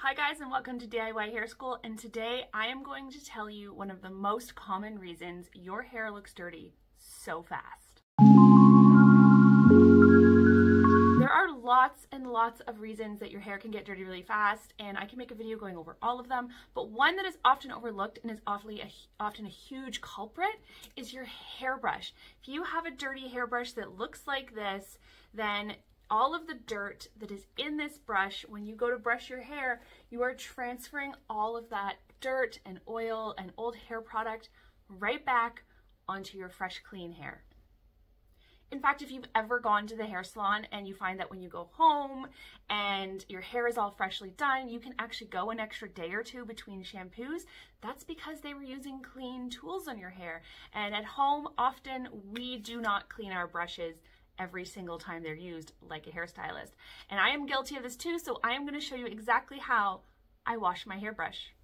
Hi guys, and welcome to DIY Hair School, and today I am going to tell you one of the most common reasons your hair looks dirty so fast. There are lots and lots of reasons that your hair can get dirty really fast, and I can make a video going over all of them, but one that is often overlooked and is often a huge culprit is your hairbrush. If you have a dirty hairbrush that looks like this, then all of the dirt that is in this brush, when you go to brush your hair, you are transferring all of that dirt and oil and old hair product right back onto your fresh, clean hair. In fact, if you've ever gone to the hair salon and you find that when you go home and your hair is all freshly done, you can actually go an extra day or two between shampoos, that's because they were using clean tools on your hair. And at home, often we do not clean our brushes every single time they're used like a hairstylist. And I am guilty of this too, so I am going to show you exactly how I wash my hairbrush.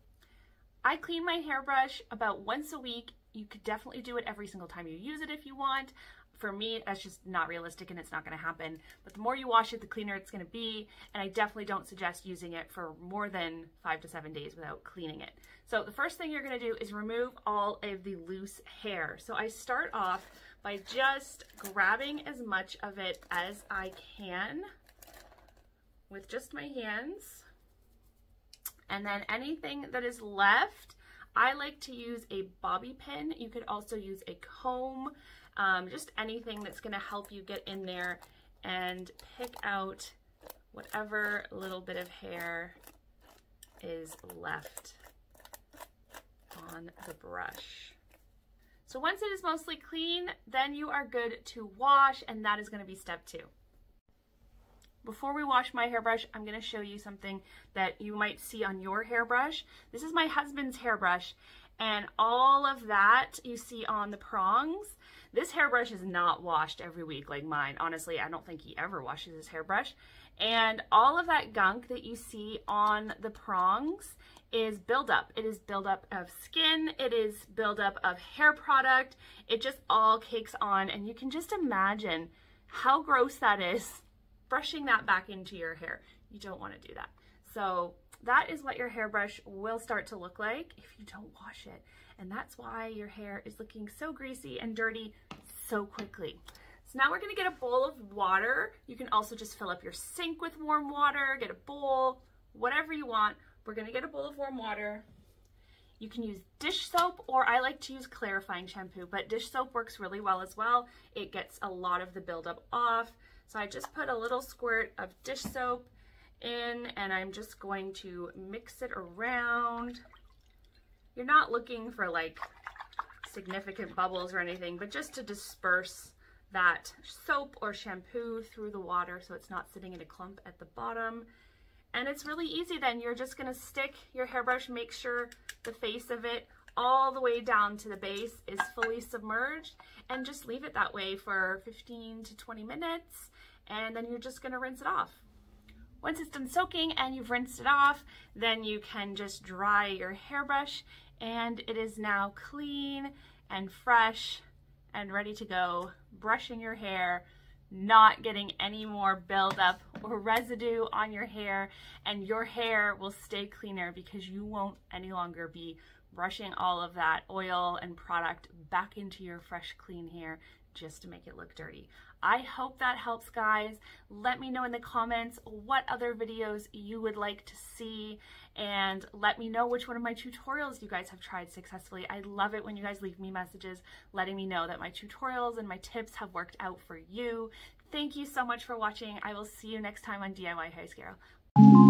I clean my hairbrush about once a week. You could definitely do it every single time you use it if you want. For me, that's just not realistic and it's not going to happen. But the more you wash it, the cleaner it's going to be. And I definitely don't suggest using it for more than 5 to 7 days without cleaning it. So the first thing you're going to do is remove all of the loose hair. So I start off by just grabbing as much of it as I can with just my hands. And then anything that is left, I like to use a bobby pin. You could also use a comb, just anything that's gonna help you get in there and pick out whatever little bit of hair is left on the brush. So once it is mostly clean, then you are good to wash, and that is going to be step 2. Before we wash my hairbrush, I'm going to show you something that you might see on your hairbrush. This is my husband's hairbrush, and all of that you see on the prongs. This hairbrush is not washed every week like mine. Honestly, I don't think he ever washes his hairbrush. And all of that gunk that you see on the prongs is buildup. It is buildup of skin, it is buildup of hair product. It just all cakes on, and you can just imagine how gross that is, brushing that back into your hair. You don't want to do that. So that is what your hairbrush will start to look like if you don't wash it. And that's why your hair is looking so greasy and dirty so quickly. So now we're going to get a bowl of water. You can also just fill up your sink with warm water, get a bowl, whatever you want. We're going to get a bowl of warm water. You can use dish soap, or I like to use clarifying shampoo, but dish soap works really well as well. It gets a lot of the buildup off. So I just put a little squirt of dish soap in, and I'm just going to mix it around. You're not looking for like significant bubbles or anything, but just to disperse that soap or shampoo through the water so it's not sitting in a clump at the bottom. And it's really easy then. You're just gonna stick your hairbrush, make sure the face of it all the way down to the base is fully submerged, and just leave it that way for 15 to 20 minutes, and then you're just gonna rinse it off. Once it's done soaking and you've rinsed it off, then you can just dry your hairbrush, and it is now clean and fresh and ready to go, brushing your hair, not getting any more buildup or residue on your hair, and your hair will stay cleaner because you won't any longer be brushing all of that oil and product back into your fresh, clean hair just to make it look dirty. I hope that helps, guys. Let me know in the comments what other videos you would like to see, and let me know which one of my tutorials you guys have tried successfully. I love it when you guys leave me messages letting me know that my tutorials and my tips have worked out for you. Thank you so much for watching. I will see you next time on DIY Hair School.